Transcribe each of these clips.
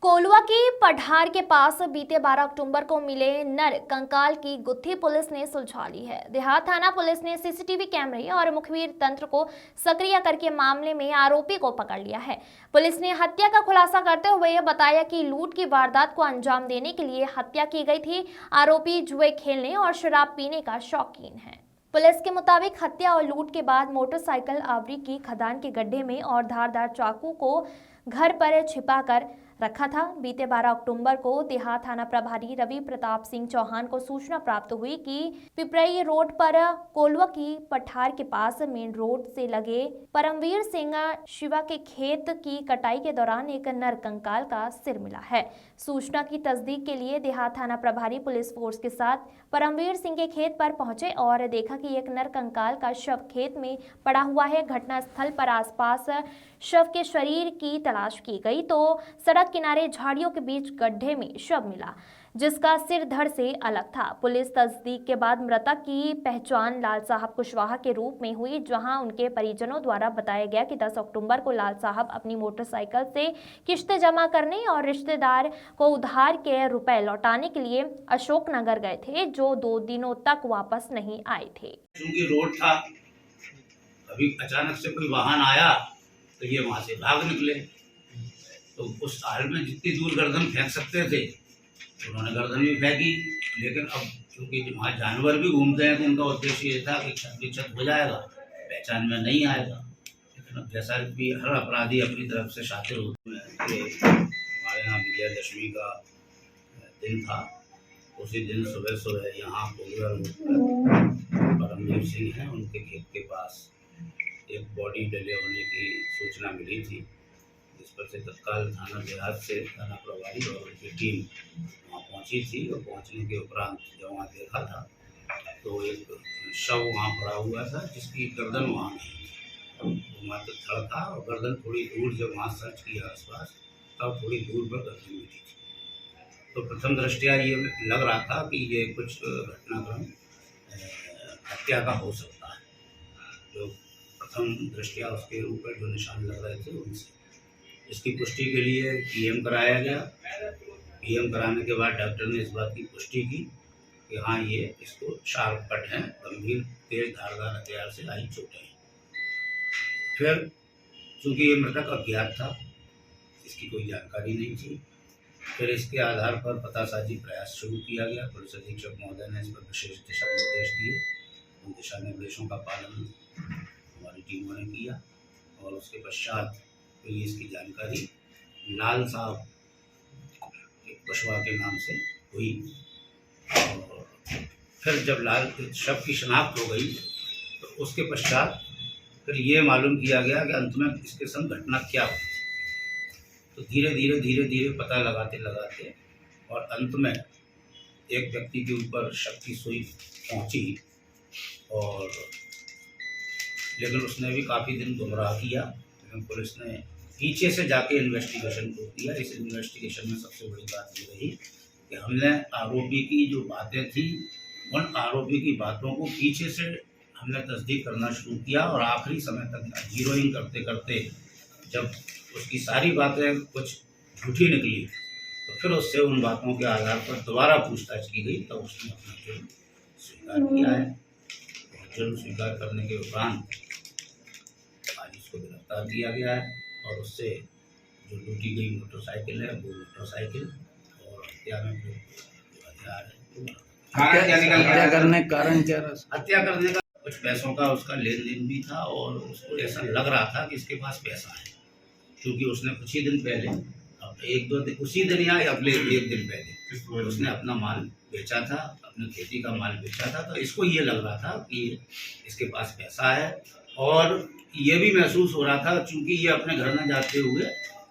कोलवा की पठार के पास बीते 12 अक्टूबर को मिले नर कंकाल की गुत्थी पुलिस ने सुलझा ली है। देहात थाना पुलिस ने सीसीटीवी कैमरे और मुखबिर तंत्र को सक्रिय करके मामले में आरोपी को पकड़ लिया है। पुलिस ने हत्या का खुलासा करते हुए यह बताया कि लूट की वारदात को अंजाम देने के लिए हत्या की गई थी। आरोपी जुए खेलने और शराब पीने का शौकीन है। पुलिस के मुताबिक हत्या और लूट के बाद मोटरसाइकिल आवरी की खदान के गड्ढे में और धारदार चाकू को घर पर छिपाकर रखा था। बीते 12 अक्टूबर को देहात थाना प्रभारी रवि प्रताप सिंह चौहान को सूचना प्राप्त हुई कि पिपरई रोड पर कोलवा की पठार के पास मेन रोड से लगे परमवीर सिंह शिवा के खेत की कटाई के दौरान एक नर कंकाल का सिर मिला है। सूचना की तस्दीक के लिए देहात थाना प्रभारी पुलिस फोर्स के साथ परमवीर सिंह के खेत पर पहुंचे और देखा कि एक नर कंकाल का शव खेत में पड़ा हुआ है। घटना स्थल पर आसपास शव के शरीर की तलाश की गई तो सड़क किनारे झाड़ियों के बीच गड्ढे में शव मिला, जिसका सिर धड़ से अलग था। पुलिस तस्दीक के बाद मृतक की पहचान लाल साहब कुशवाहा के रूप में हुई, जहां उनके परिजनों द्वारा बताया गया कि 10 अक्टूबर को लाल साहब अपनी मोटरसाइकिल से किश्त जमा करने और रिश्तेदार को उधार के रुपए लौटाने के लिए अशोकनगर गए थे, जो 2 दिनों तक वापस नहीं आए थे। क्योंकि रोड था, अभी अचानक से कोई वाहन आया तो ये वहां से भाग निकले। तो उस हाल में जितनी दूर गर्दन फेंक सकते थे उन्होंने गर्दन भी फेंकी, लेकिन अब क्योंकि वहाँ जानवर भी घूमते हैं तो उनका उद्देश्य ये था कि क्षत विक्षत हो जाएगा, पहचान में नहीं आएगा। लेकिन अब जैसा भी हर अपराधी अपनी तरफ से शातिर होते हैं कि हमारे यहाँ विजयदशमी का दिन था, उसी दिन सुबह सुबह यहाँ परमवीर सिंह हैं, उनके खेत के पास एक बॉडी डले होने की सूचना मिली थी, जिस पर से तत्काल थाना देहात से थाना प्रभारी और उनकी टीम वहाँ पहुँची थी। और पहुँचने के उपरांत जब वहाँ देखा था तो एक शव वहाँ पड़ा हुआ था, जिसकी गर्दन वहाँ नहीं, वो मात्र धड़ था और गर्दन थोड़ी दूर, जब वहाँ सर्च किया आसपास तब थोड़ी दूर पर गर्दन मिली थी। तो प्रथम दृष्टया ये लग रहा था कि ये कुछ घटनाक्रम हत्या का हो सकता है। जो प्रथम दृष्टया उसके ऊपर जो निशान लग रहे थे उनसे इसकी पुष्टि के लिए पीएम कराया गया। पीएम कराने के बाद डॉक्टर ने इस बात की पुष्टि की कि हाँ, ये इसको शार्प कट है, गंभीर तेज धारदार हथियार से आई चोटें हैं। फिर चूंकि ये मृतक अज्ञात था, इसकी कोई जानकारी नहीं थी, फिर इसके आधार पर पतासाजी प्रयास शुरू किया गया। पुलिस अधीक्षक महोदय ने इस पर विशेष दिशा निर्देश दिए। उन दिशा निर्देशों का पालन हमारी टीमों ने किया और उसके पश्चात तो ये इसकी जानकारी लाल साहब कुशवाहा के नाम से हुई। और फिर जब लाल शव की शनाख्त हो गई तो उसके पश्चात फिर ये मालूम किया गया कि अंत में इसके संग घटना क्या हुई। तो धीरे धीरे पता लगाते लगाते और अंत में एक व्यक्ति के ऊपर शक की सुई पहुंची, और लेकिन उसने भी काफ़ी दिन गुमराह किया। लेकिन पुलिस ने पीछे से जाके इन्वेस्टिगेशन को किया। इस इन्वेस्टिगेशन में सबसे बड़ी बात ये रही कि हमने आरोपी की जो बातें थी उन आरोपी की बातों को पीछे से हमने तस्दीक करना शुरू किया, और आखिरी समय तक जीरोइंग करते करते जब उसकी सारी बातें कुछ झूठी निकली तो फिर उससे उन बातों के आधार पर दोबारा पूछताछ की गई, तब उसने अपना जुर्म स्वीकार किया है। जुर्म स्वीकार करने के उपरांत आज इसको गिरफ्तार किया गया है और उससे जो लूटी गई मोटरसाइकिल है वो मोटरसाइकिल और हत्या में जो हथियार है हत्या करने का कारण क्या रहा? हत्या करने का कुछ पैसों का उसका लेन देन भी था, और उसको ऐसा लग रहा था कि इसके पास पैसा है, क्योंकि उसने कुछ ही दिन पहले, अब एक दो दिन, उसी दिन या अगले एक दिन पहले उसने अपना माल बेचा था, अपने खेती का माल बेचा था। तो इसको ये लग रहा था कि इसके पास पैसा है, और ये भी महसूस हो रहा था क्योंकि ये अपने घर में जाते हुए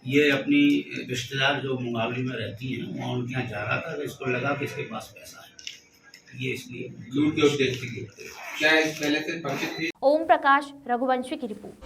ये अपनी रिश्तेदार जो मुंगावली में रहती हैं वहाँ उनके यहाँ जा रहा था, तो इसको लगा कि इसके पास पैसा है। ये इसलिए लूट के उद्देश्य की क्या इस पहले से परिचित थी। ओम प्रकाश रघुवंशी की रिपोर्ट।